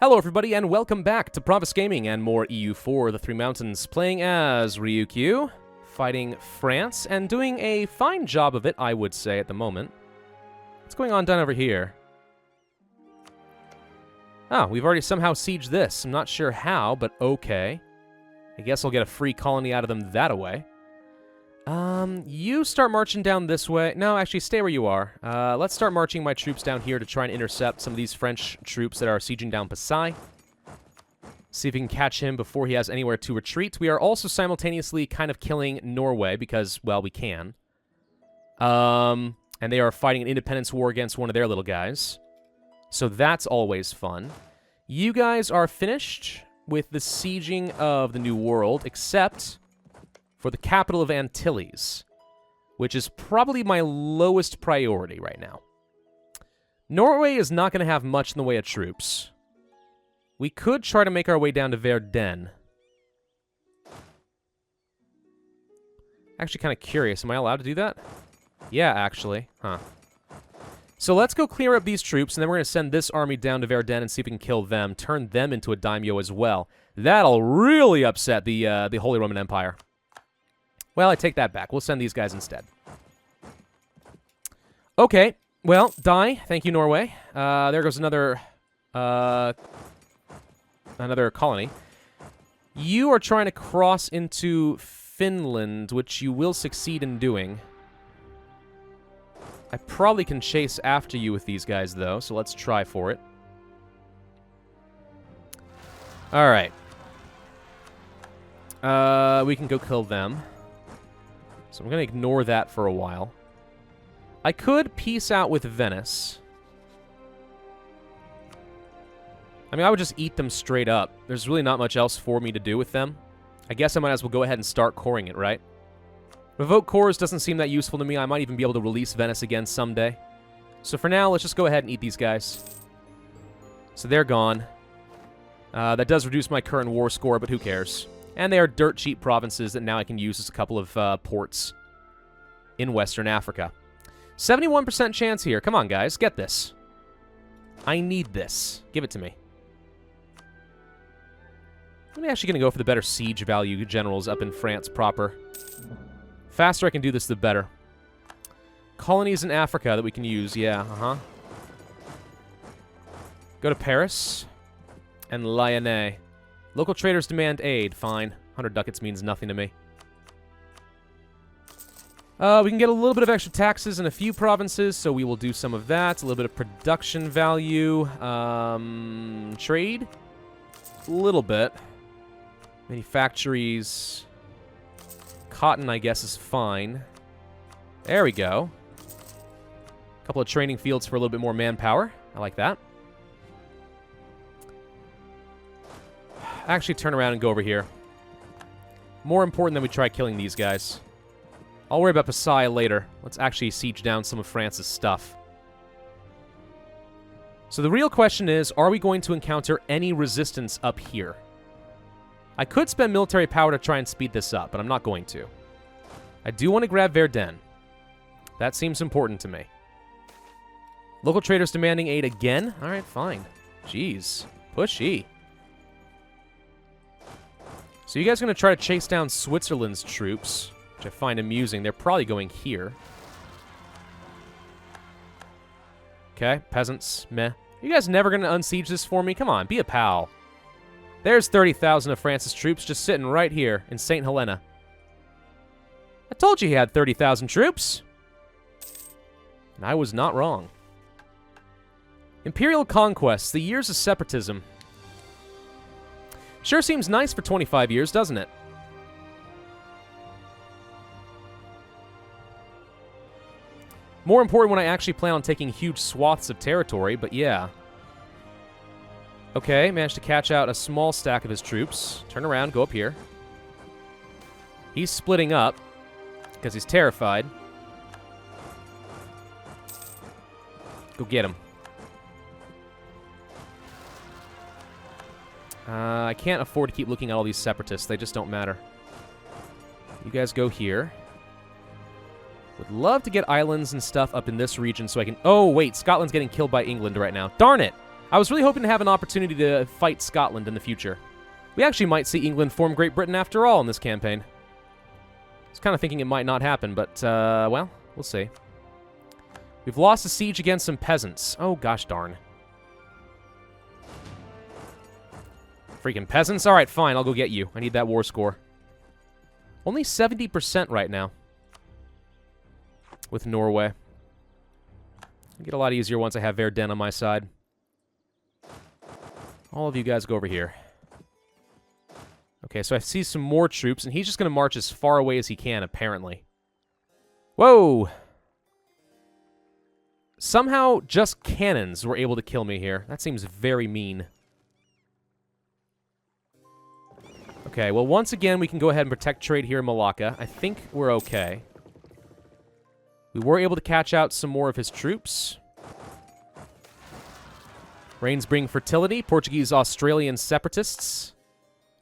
Hello everybody and welcome back to Pravus Gaming and more EU4, the Three Mountains, playing as Ryukyu, fighting France, and doing a fine job of it, I would say, at the moment. What's going on down over here? Oh, we've already somehow sieged this. I'm not sure how, but okay. I guess I'll get a free colony out of them that-a-way. You start marching down this way. No, actually, stay where you are. Let's start marching my troops down here to try and intercept some of these French troops that are sieging down Pasai. See if we can catch him before he has anywhere to retreat. We are also simultaneously kind of killing Norway because, well, we can. And they are fighting an independence war against one of their little guys. So that's always fun. You guys are finished with the sieging of the New World, except for the capital of Antilles, which is probably my lowest priority right now. Norway is not going to have much in the way of troops. We could try to make our way down to Verdun. Actually kind of curious, am I allowed to do that? Yeah, actually. Huh. So let's go clear up these troops, and then we're going to send this army down to Verdun and see if we can kill them, turn them into a daimyo as well. That'll really upset the Holy Roman Empire. Well, I take that back. We'll send these guys instead. Okay. Well, die. Thank you, Norway. There goes another colony. You are trying to cross into Finland, which you will succeed in doing. I probably can chase after you with these guys, though, so let's try for it. All right. We can go kill them. So I'm going to ignore that for a while. I could peace out with Venice. I mean, I would just eat them straight up. There's really not much else for me to do with them. I guess I might as well go ahead and start coring it, right? Revoke cores doesn't seem that useful to me. I might even be able to release Venice again someday. So for now, let's just go ahead and eat these guys. So they're gone. That does reduce my current war score, but who cares? And they are dirt cheap provinces that now I can use as a couple of ports in Western Africa. 71% chance here. Come on, guys. Get this. I need this. Give it to me. I'm actually going to go for the better siege value generals up in France proper. Faster I can do this, the better. Colonies in Africa that we can use. Yeah, Go to Paris and Lyonnais. Local traders demand aid. Fine. 100 ducats means nothing to me. We can get a little bit of extra taxes in a few provinces, so we will do some of that. A little bit of production value. Trade? A little bit. Manufactories. Cotton, I guess, is fine. There we go. A couple of training fields for a little bit more manpower. I like that. Actually turn around and go over here. More important than we try killing these guys. I'll worry about Pasai later. Let's actually siege down some of France's stuff. So the real question is, are we going to encounter any resistance up here? I could spend military power to try and speed this up, but I'm not going to. I do want to grab Verdun. That seems important to me. Local traders demanding aid again? Alright, fine. Jeez. Pushy. So you guys are going to try to chase down Switzerland's troops, which I find amusing. They're probably going here. Okay, peasants, meh. You guys never going to unsiege this for me? Come on, be a pal. There's 30,000 of France's troops just sitting right here in St. Helena. I told you he had 30,000 troops. And I was not wrong. Imperial conquests, the years of separatism. Sure seems nice for 25 years, doesn't it? More important when I actually plan on taking huge swaths of territory, but yeah. Okay, managed to catch out a small stack of his troops. Turn around, go up here. He's splitting up because he's terrified. Go get him. I can't afford to keep looking at all these separatists. They just don't matter. You guys go here. Would love to get islands and stuff up in this region so I can... Oh, wait. Scotland's getting killed by England right now. Darn it! I was really hoping to have an opportunity to fight Scotland in the future. We actually might see England form Great Britain after all in this campaign. I was kind of thinking it might not happen, but, well, we'll see. We've lost a siege against some peasants. Oh, gosh darn. Freaking peasants? Alright, fine, I'll go get you. I need that war score. Only 70% right now. With Norway. It'll get a lot easier once I have Verdun on my side. All of you guys go over here. Okay, so I see some more troops, and he's just going to march as far away as he can, apparently. Whoa! Somehow, just cannons were able to kill me here. That seems very mean. Okay, well, once again, we can go ahead and protect trade here in Malacca. I think we're okay. We were able to catch out some more of his troops. Rains bring fertility. Portuguese-Australian separatists.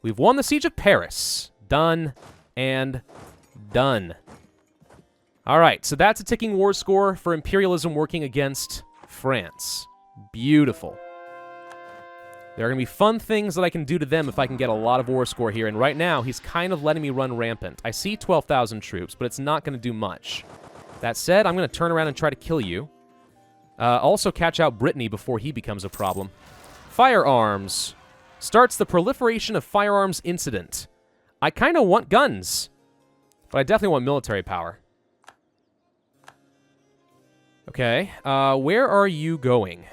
We've won the Siege of Paris. Done and done. All right, so that's a ticking war score for imperialism working against France. Beautiful. There are going to be fun things that I can do to them if I can get a lot of war score here, and right now, he's kind of letting me run rampant. I see 12,000 troops, but it's not going to do much. That said, I'm going to turn around and try to kill you. Also catch out Brittany before he becomes a problem. Firearms. Starts the proliferation of firearms incident. I kind of want guns, but I definitely want military power. Okay, where are you going?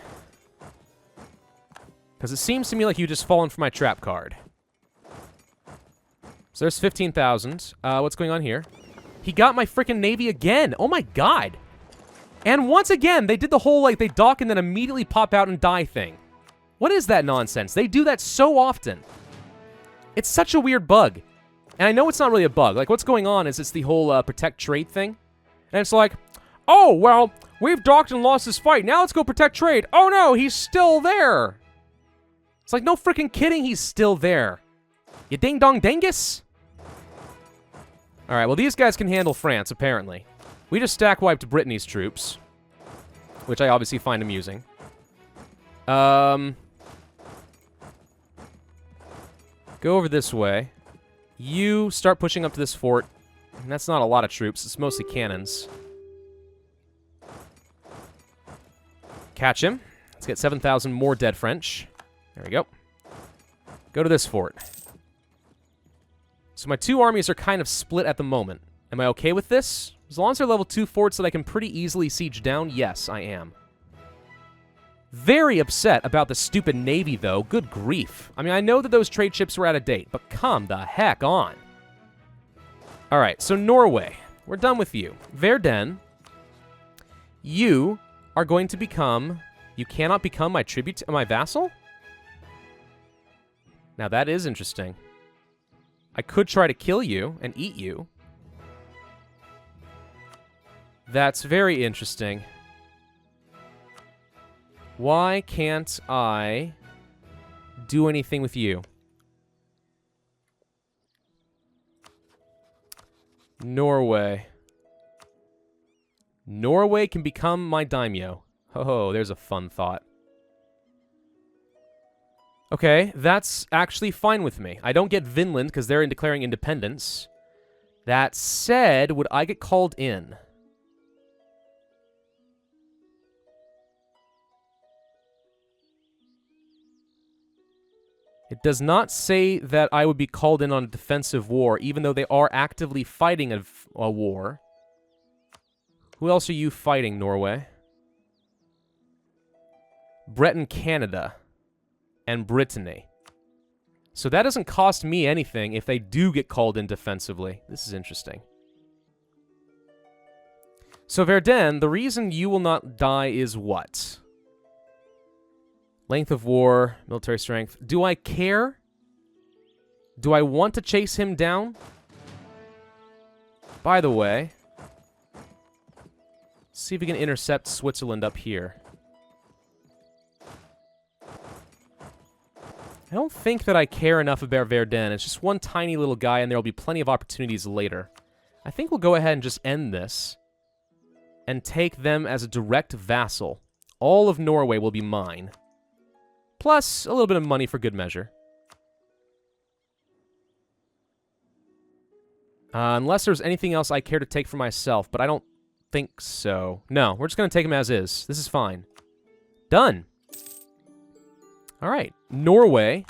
Because it seems to me like you just fallen for my trap card. So there's 15,000. What's going on here? He got my freaking navy again. Oh my god. And once again, they did the whole, like, they dock and then immediately pop out and die thing. What is that nonsense? They do that so often. It's such a weird bug. And I know it's not really a bug. Like, what's going on is it's the whole protect trade thing. And it's like, oh, well, we've docked and lost this fight. Now let's go protect trade. Oh no, he's still there. It's like, no freaking kidding, he's still there. You ding-dong dingus? Alright, well, these guys can handle France, apparently. We just stack-wiped Brittany's troops, which I obviously find amusing. Go over this way. You start pushing up to this fort. And that's not a lot of troops. It's mostly cannons. Catch him. Let's get 7,000 more dead French. There we go. Go to this fort. So my two armies are kind of split at the moment. Am I okay with this? As long as they're level 2 forts that I can pretty easily siege down, yes, I am. Very upset about the stupid navy, though. Good grief. I mean, I know that those trade ships were out of date, but come the heck on. Alright, so Norway. We're done with you. Verdun. You are going to become... You cannot become my tribute... my vassal? Now, that is interesting. I could try to kill you and eat you. That's very interesting. Why can't I do anything with you? Norway. Norway can become my daimyo. Oh, there's a fun thought. Okay, that's actually fine with me. I don't get Vinland because they're declaring independence. That said, would I get called in? It does not say that I would be called in on a defensive war, even though they are actively fighting a war. Who else are you fighting, Norway? Breton, Canada. And Brittany. So that doesn't cost me anything if they do get called in defensively. This is interesting. So Verdun, the reason you will not die is what? Length of war, military strength. Do I care? Do I want to chase him down? By the way, see if we can intercept Switzerland up here. I don't think that I care enough about Verdun. It's just one tiny little guy, and there will be plenty of opportunities later. I think we'll go ahead and just end this and take them as a direct vassal. All of Norway will be mine. Plus a little bit of money for good measure. Unless there's anything else I care to take for myself, but I don't think so. No, we're just going to take him as is. This is fine. Done. All right. Norway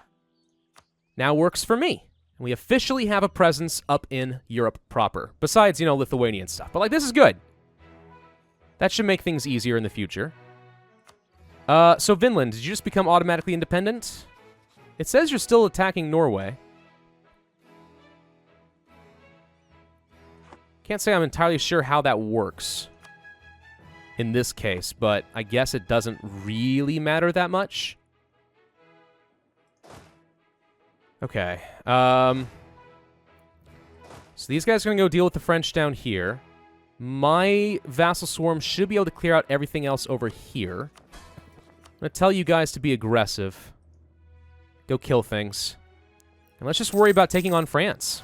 now works for me. We officially have a presence up in Europe proper. Besides, you know, Lithuania and stuff. But, like, this is good. That should make things easier in the future. So, Vinland, did you just become automatically independent? It says you're still attacking Norway. Can't say I'm entirely sure how that works in this case, but I guess it doesn't really matter that much. Okay. So these guys are going to go deal with the French down here. My vassal swarm should be able to clear out everything else over here. I'm going to tell you guys to be aggressive. Go kill things. And let's just worry about taking on France.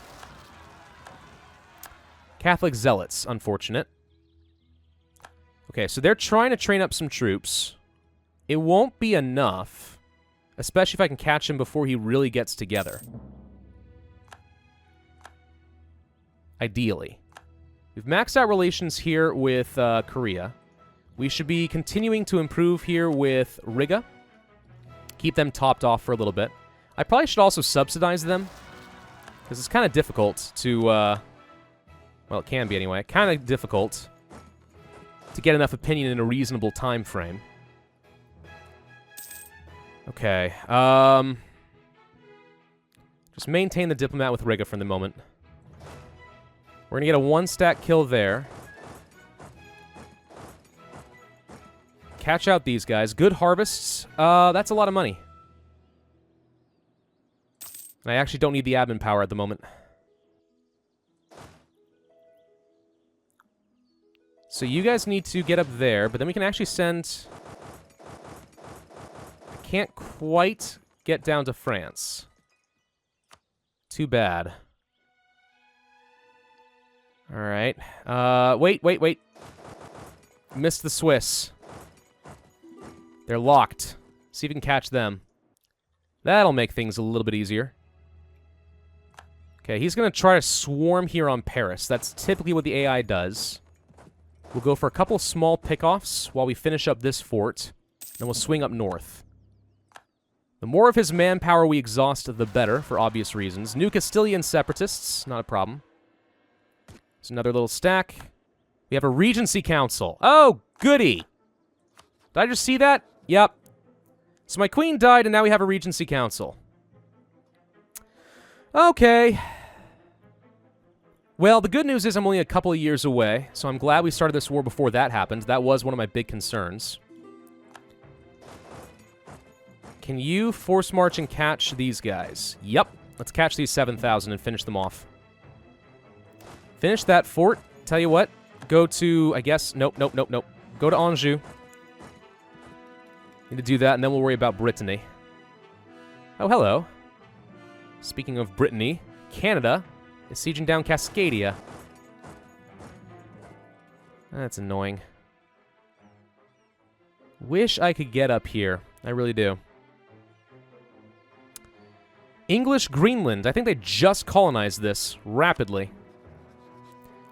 Catholic zealots, unfortunate. Okay, so they're trying to train up some troops. It won't be enough, especially if I can catch him before he really gets together. Ideally. We've maxed out relations here with Korea. We should be continuing to improve here with Riga. Keep them topped off for a little bit. I probably should also subsidize them, because it's kind of difficult to... well, it can be anyway. Kind of difficult to get enough opinion in a reasonable time frame. Okay. Just maintain the diplomat with Riga for the moment. We're going to get a one-stack kill there. Catch out these guys. Good harvests. That's a lot of money. And I actually don't need the admin power at the moment. So you guys need to get up there, but then we can actually send... I can't quite get down to France. Too bad. Alright. Wait. Missed the Swiss. They're locked. See if we can catch them. That'll make things a little bit easier. Okay, he's going to try to swarm here on Paris. That's typically what the AI does. We'll go for a couple small pickoffs while we finish up this fort. Then we'll swing up north. The more of his manpower we exhaust, the better, for obvious reasons. New Castilian separatists, not a problem. There's another little stack. We have a Regency Council. Oh, goody! Did I just see that? Yep. So my queen died, and now we have a Regency Council. Okay. Well, the good news is I'm only a couple of years away, so I'm glad we started this war before that happened. That was one of my big concerns. Can you force march and catch these guys? Yep. Let's catch these 7,000 and finish them off. Finish that fort. Tell you what. Go to, I guess, nope. Go to Anjou. Need to do that, and then we'll worry about Brittany. Oh, hello. Speaking of Brittany, Canada is sieging down Cascadia. That's annoying. Wish I could get up here. I really do. English Greenland. I think they just colonized this rapidly.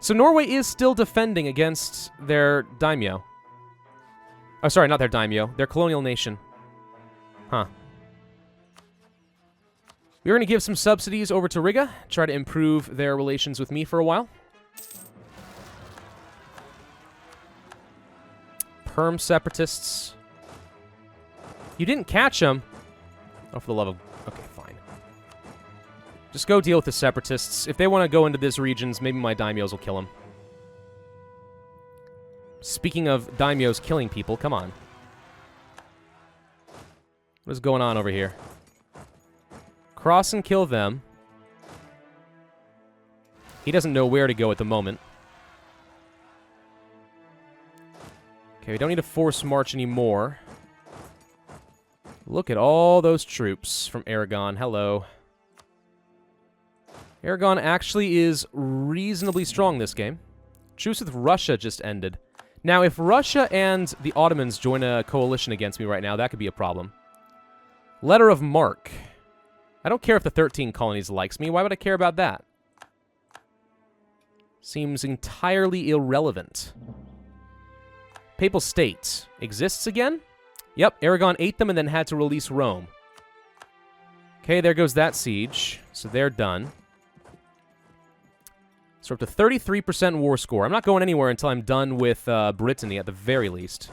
So Norway is still defending against their daimyo. Oh, sorry, not their daimyo. Their colonial nation. Huh. We're going to give some subsidies over to Riga. Try to improve their relations with me for a while. Perm separatists. You didn't catch them. Oh, for the love of... Okay, fine. Just go deal with the separatists. If they want to go into these regions, maybe my daimyos will kill them. Speaking of daimyos killing people, come on. What is going on over here? Cross and kill them. He doesn't know where to go at the moment. Okay, we don't need to force march anymore. Look at all those troops from Aragon. Hello. Aragon actually is reasonably strong this game. Truce with Russia just ended. Now, if Russia and the Ottomans join a coalition against me right now, that could be a problem. Letter of marque. I don't care if the 13 colonies likes me. Why would I care about that? Seems entirely irrelevant. Papal State exists again? Yep, Aragon ate them and then had to release Rome. Okay, there goes that siege. So they're done. So we're up to 33% war score. I'm not going anywhere until I'm done with Brittany at the very least.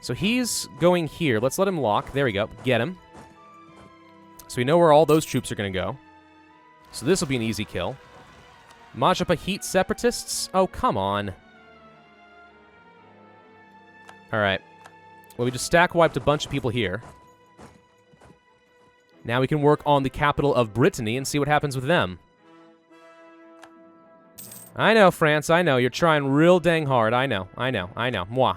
So he's going here. Let's let him lock. There we go. Get him. So we know where all those troops are going to go. So this will be an easy kill. Majapahit separatists? Oh, come on. Alright. Well, we just stack wiped a bunch of people here. Now we can work on the capital of Brittany and see what happens with them. I know, France, I know. You're trying real dang hard. I know. Moi.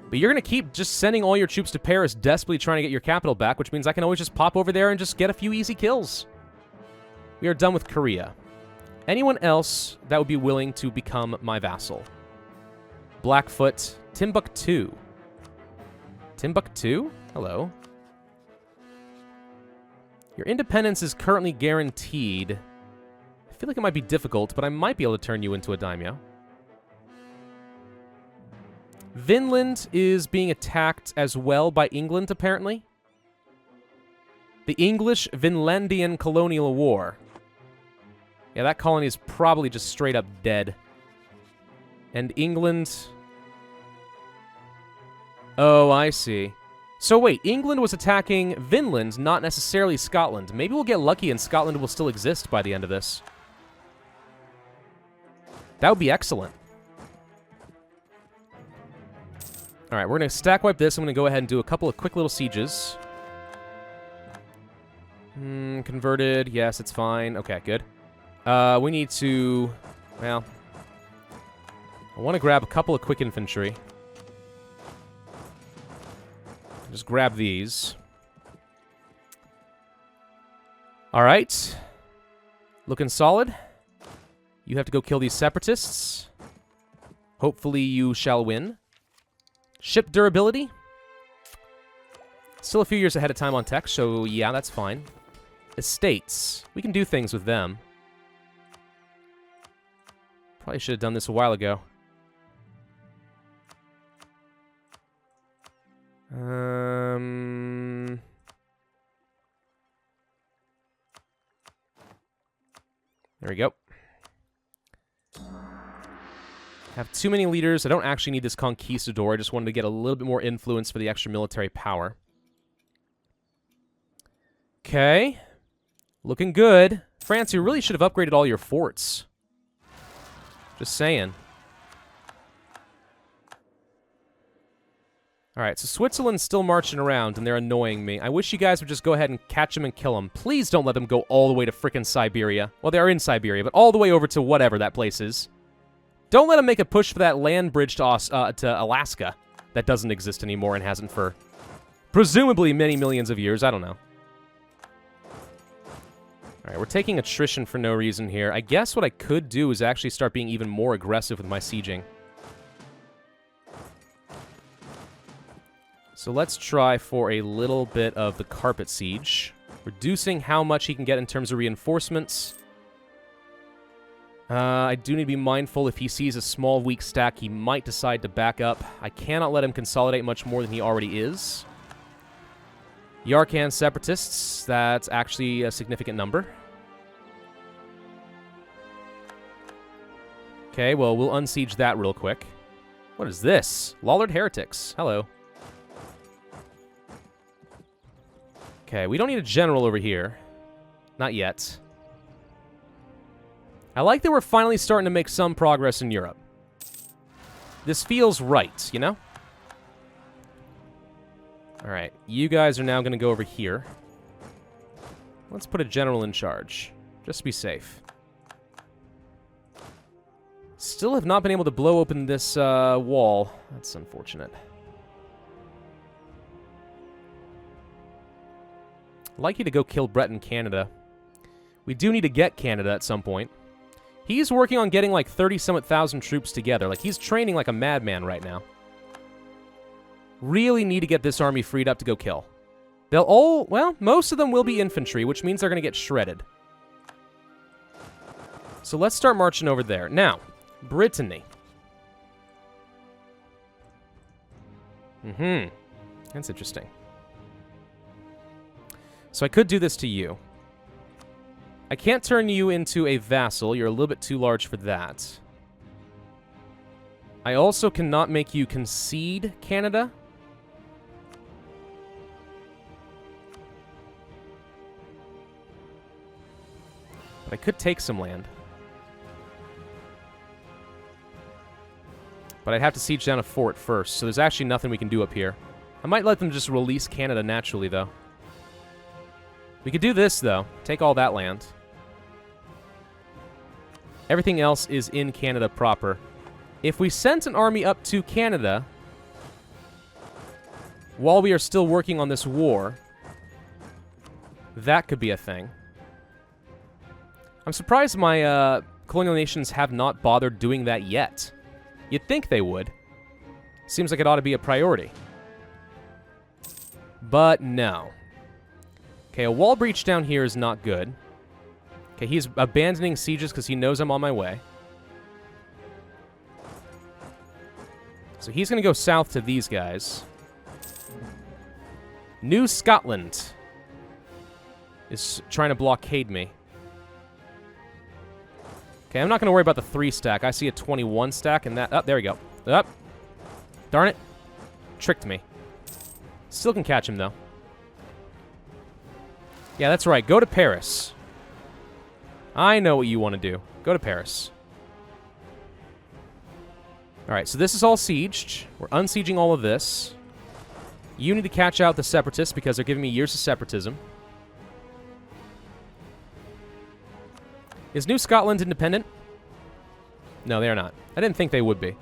But you're going to keep just sending all your troops to Paris, desperately trying to get your capital back, which means I can always just pop over there and just get a few easy kills. We are done with Korea. Anyone else that would be willing to become my vassal? Blackfoot, Timbuktu. Timbuktu? Hello. Your independence is currently guaranteed. I feel like it might be difficult, but I might be able to turn you into a daimyo. Vinland is being attacked as well by England, apparently. The English-Vinlandian Colonial War. Yeah, that colony is probably just straight up dead. And England... Oh, I see. So wait, England was attacking Vinland, not necessarily Scotland. Maybe we'll get lucky and Scotland will still exist by the end of this. That would be excellent. Alright, we're going to stack wipe this. I'm going to go ahead and do a couple of quick little sieges. Converted. Yes, it's fine. Okay, good. We need to... Well... I want to grab a couple of quick infantry. Just grab these. Alright. Looking solid. You have to go kill these separatists. Hopefully you shall win. Ship durability. Still a few years ahead of time on tech, so yeah, that's fine. Estates. We can do things with them. Probably should have done this a while ago. There we go. Have too many leaders. I don't actually need this conquistador. I just wanted to get a little bit more influence for the extra military power. Okay. Looking good. France, you really should have upgraded all your forts. Just saying. Alright, so Switzerland's still marching around, and they're annoying me. I wish you guys would just go ahead and catch them and kill them. Please don't let them go all the way to frickin' Siberia. Well, they are in Siberia, but all the way over to whatever that place is. Don't let them make a push for that land bridge to Alaska that doesn't exist anymore and hasn't for presumably many millions of years. I don't know. Alright, we're taking attrition for no reason here. I guess what I could do is actually start being even more aggressive with my sieging. So let's try for a little bit of the carpet siege. Reducing how much he can get in terms of reinforcements. I do need to be mindful if he sees a small weak stack, he might decide to back up. I cannot let him consolidate much more than he already is. Yarkhan separatists, that's actually a significant number. Okay, well, we'll unsiege that real quick. What is this? Lollard heretics. Hello. Okay, we don't need a general over here. Not yet. I like that we're finally starting to make some progress in Europe. This feels right, you know? Alright, you guys are now going to go over here. Let's put a general in charge, just to be safe. Still have not been able to blow open this wall. That's unfortunate. I'd like you to go kill Brett in Canada. We do need to get Canada at some point. He's working on getting like 30-something thousand troops together. Like, he's training like a madman right now. Really need to get this army freed up to go kill. They'll all... Well, most of them will be infantry, which means they're going to get shredded. So let's start marching over there. Now, Brittany. That's interesting. So I could do this to you. I can't turn you into a vassal. You're a little bit too large for that. I also cannot make you concede Canada. But I could take some land. But I'd have to siege down a fort first, so there's actually nothing we can do up here. I might let them just release Canada naturally, though. We could do this, though. Take all that land. Everything else is in Canada proper. If we sent an army up to Canada while we are still working on this war, that could be a thing. I'm surprised my colonial nations have not bothered doing that yet. You'd think they would. Seems like it ought to be a priority. But no. Okay, a wall breach down here is not good. Okay, he's abandoning sieges because he knows I'm on my way. So he's going to go south to these guys. New Scotland is trying to blockade me. Okay, I'm not going to worry about the 3 stack. I see a 21 stack, and that... Oh, there we go. Up. Darn it. Tricked me. Still can catch him, though. Yeah, that's right. Go to Paris. I know what you want to do. Go to Paris. Alright, so this is all sieged. We're unsieging all of this. You need to catch out the separatists because they're giving me years of separatism. Is New Scotland independent? No, they are not. I didn't think they would be.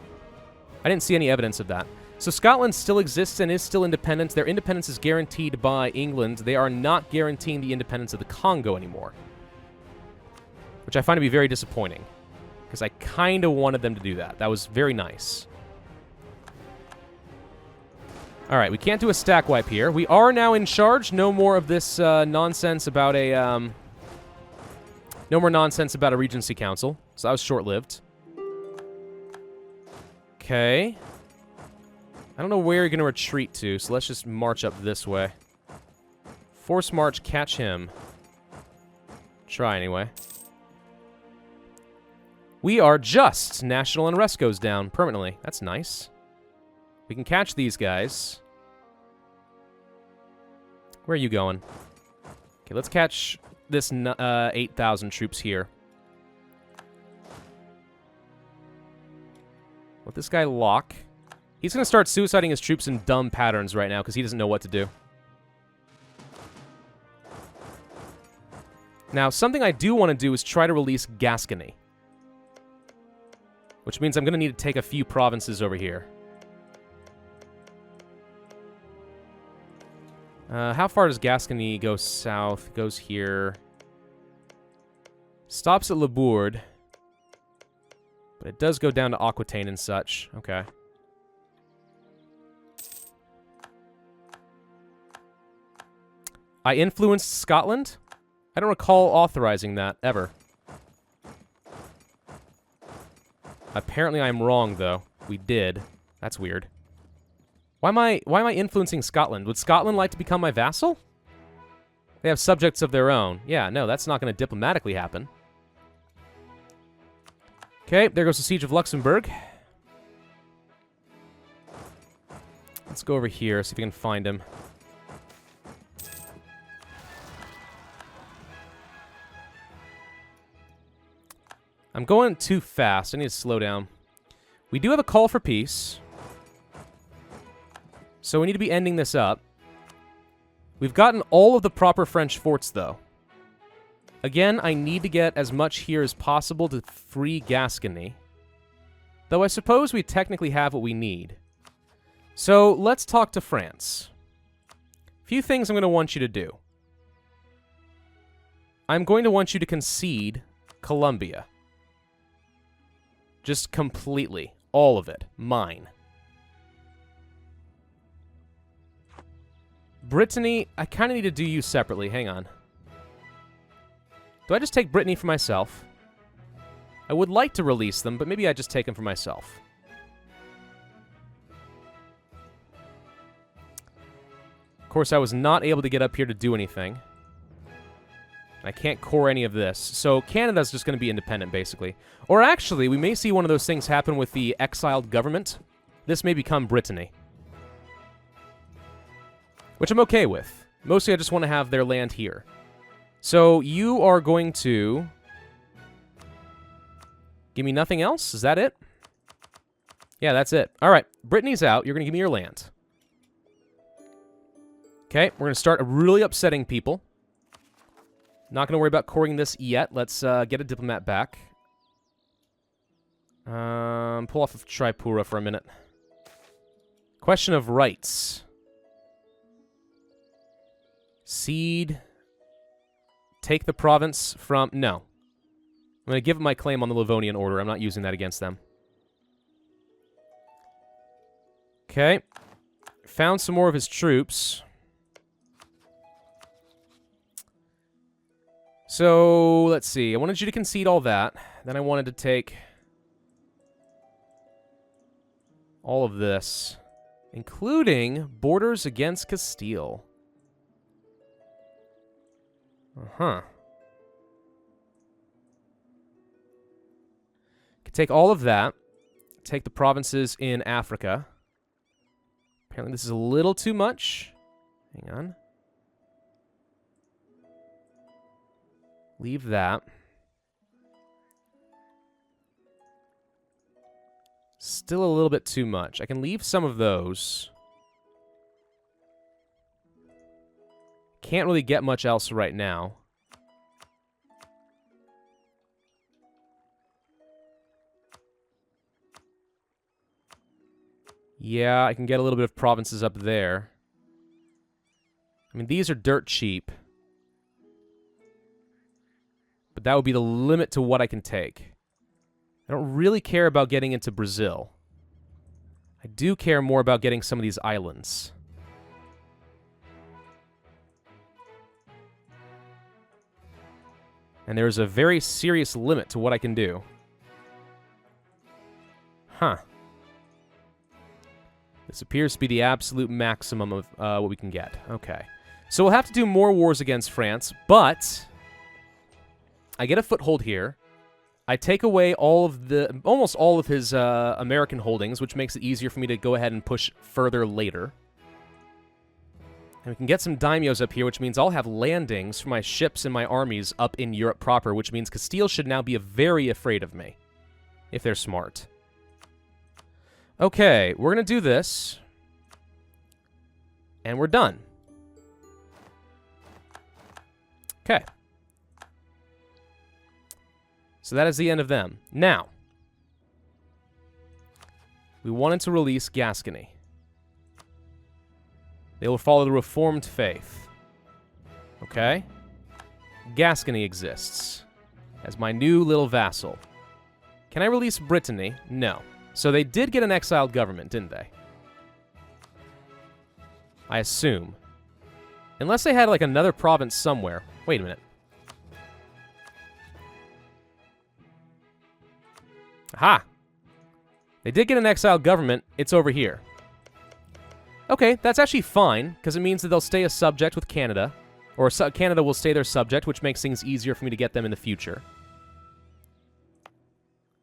I didn't see any evidence of that. So Scotland still exists and is still independent. Their independence is guaranteed by England. They are not guaranteeing the independence of the Congo anymore. Which I find to be very disappointing. Because I kind of wanted them to do that. That was very nice. Alright, we can't do a stack wipe here. We are now in charge. No more of this nonsense about a... No more nonsense about a Regency Council. So that was short-lived. Okay. I don't know where you're going to retreat to, so let's just march up this way. Force march, catch him. Try anyway. We are just. National unrest goes down permanently. That's nice. We can catch these guys. Where are you going? Okay, let's catch this 8,000 troops here. Let this guy lock. He's going to start suiciding his troops in dumb patterns right now because he doesn't know what to do. Now, something I do want to do is try to release Gascony. Which means I'm going to need to take a few provinces over here. How far does Gascony go south? Goes here. Stops at Labourd. But it does go down to Aquitaine and such. Okay. I influenced Scotland? I don't recall authorizing that, ever. Apparently I'm wrong, though. We did. That's weird. Why am I influencing Scotland? Would Scotland like to become my vassal? They have subjects of their own. Yeah, no, that's not going to diplomatically happen. Okay, there goes the Siege of Luxembourg. Let's go over here, see if we can find him. I'm going too fast. I need to slow down. We do have a call for peace. So we need to be ending this up. We've gotten all of the proper French forts, though. Again, I need to get as much here as possible to free Gascony. Though I suppose we technically have what we need. So let's talk to France. A few things I'm going to want you to do. I'm going to want you to concede Colombia. Just completely. All of it. Mine. Brittany, I kind of need to do you separately. Hang on. Do I just take Brittany for myself? I would like to release them, but maybe I just take them for myself. Of course, I was not able to get up here to do anything. I can't core any of this. So Canada's just going to be independent, basically. Or actually, we may see one of those things happen with the exiled government. This may become Brittany. Which I'm okay with. Mostly I just want to have their land here. So you are going to... give me nothing else? Is that it? Yeah, that's it. All right, Brittany's out. You're going to give me your land. Okay, we're going to start really upsetting people. Not going to worry about coring this yet. Let's get a diplomat back. Pull off of Tripura for a minute. Question of rights. Cede. Take the province from... No. I'm going to give them my claim on the Livonian Order. I'm not using that against them. Okay. Found some more of his troops. So, let's see. I wanted you to concede all that. Then I wanted to take all of this, including borders against Castile. Uh-huh. Could take all of that. Take the provinces in Africa. Apparently this is a little too much. Hang on. Leave that. Still a little bit too much. I can leave some of those. Can't really get much else right now. Yeah, I can get a little bit of provinces up there. I mean, these are dirt cheap. But that would be the limit to what I can take. I don't really care about getting into Brazil. I do care more about getting some of these islands. And there's a very serious limit to what I can do. Huh. This appears to be the absolute maximum of what we can get. Okay. So we'll have to do more wars against France, but I get a foothold here. I take away almost all of his American holdings, which makes it easier for me to go ahead and push further later. And we can get some daimyos up here, which means I'll have landings for my ships and my armies up in Europe proper, which means Castile should now be very afraid of me, if they're smart. Okay, we're going to do this, and we're done. Okay. So that is the end of them. Now, we wanted to release Gascony. They will follow the Reformed faith. Okay? Gascony exists as my new little vassal. Can I release Brittany? No. So they did get an exiled government, didn't they? I assume. Unless they had, like, another province somewhere. Wait a minute. Aha! They did get an exiled government. It's over here. Okay, that's actually fine, because it means that they'll stay a subject with Canada. Or Canada will stay their subject, which makes things easier for me to get them in the future.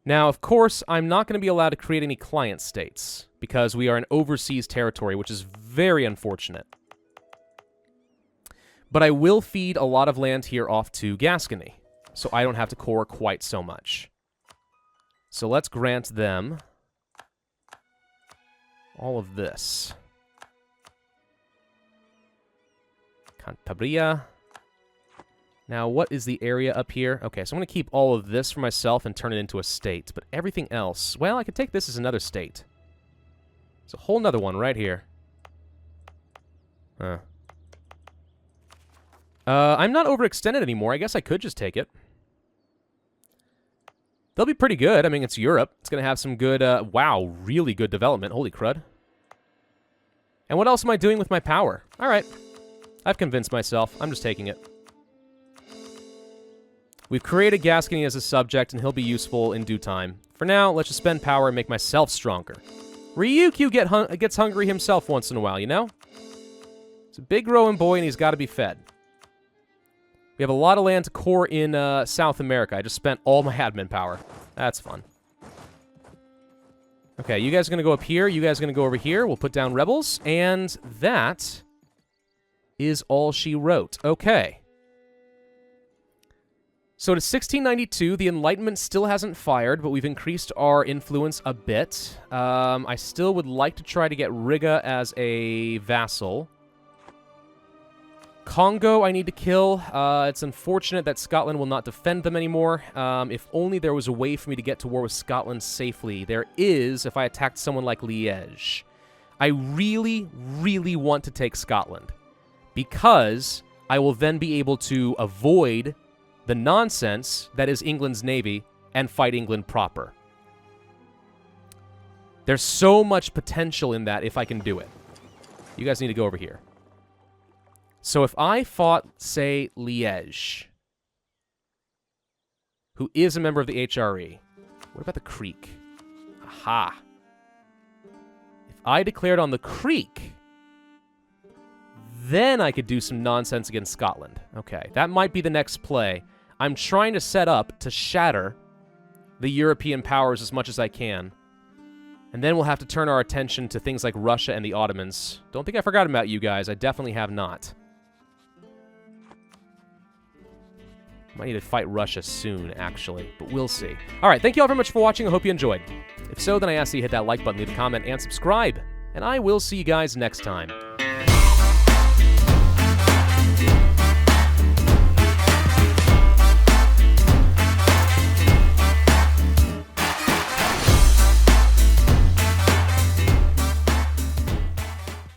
Now, of course, I'm not going to be allowed to create any client states, because we are an overseas territory, which is very unfortunate. But I will feed a lot of land here off to Gascony, so I don't have to core quite so much. So let's grant them all of this. Cantabria. Now, what is the area up here? Okay, so I'm going to keep all of this for myself and turn it into a state. But everything else, well, I could take this as another state. It's a whole nother one right here. Huh. I'm not overextended anymore. I guess I could just take it. They'll be pretty good. I mean, it's Europe. It's going to have some good, wow, really good development. Holy crud. And what else am I doing with my power? All right. I've convinced myself. I'm just taking it. We've created Gascony as a subject, and he'll be useful in due time. For now, let's just spend power and make myself stronger. Ryukyu gets hungry himself once in a while, you know? He's a big growing boy, and he's got to be fed. We have a lot of land to core in South America. I just spent all my admin power. That's fun. Okay, you guys are going to go up here. You guys are going to go over here. We'll put down rebels. And that is all she wrote. Okay. So to 1692, the Enlightenment still hasn't fired, but we've increased our influence a bit. I still would like to try to get Riga as a vassal. Congo I need to kill. It's unfortunate that Scotland will not defend them anymore. If only there was a way for me to get to war with Scotland safely. There is if I attacked someone like Liège. I really, really want to take Scotland, because I will then be able to avoid the nonsense that is England's navy and fight England proper. There's so much potential in that if I can do it. You guys need to go over here. So if I fought, say, Liège, who is a member of the HRE, what about the Creek? Aha. If I declared on the Creek, then I could do some nonsense against Scotland. Okay, that might be the next play. I'm trying to set up to shatter the European powers as much as I can. And then we'll have to turn our attention to things like Russia and the Ottomans. Don't think I forgot about you guys. I definitely have not. Might need to fight Russia soon, actually, but we'll see. All right, thank you all very much for watching. I hope you enjoyed. If so, then I ask that you hit that like button, leave a comment, and subscribe. And I will see you guys next time.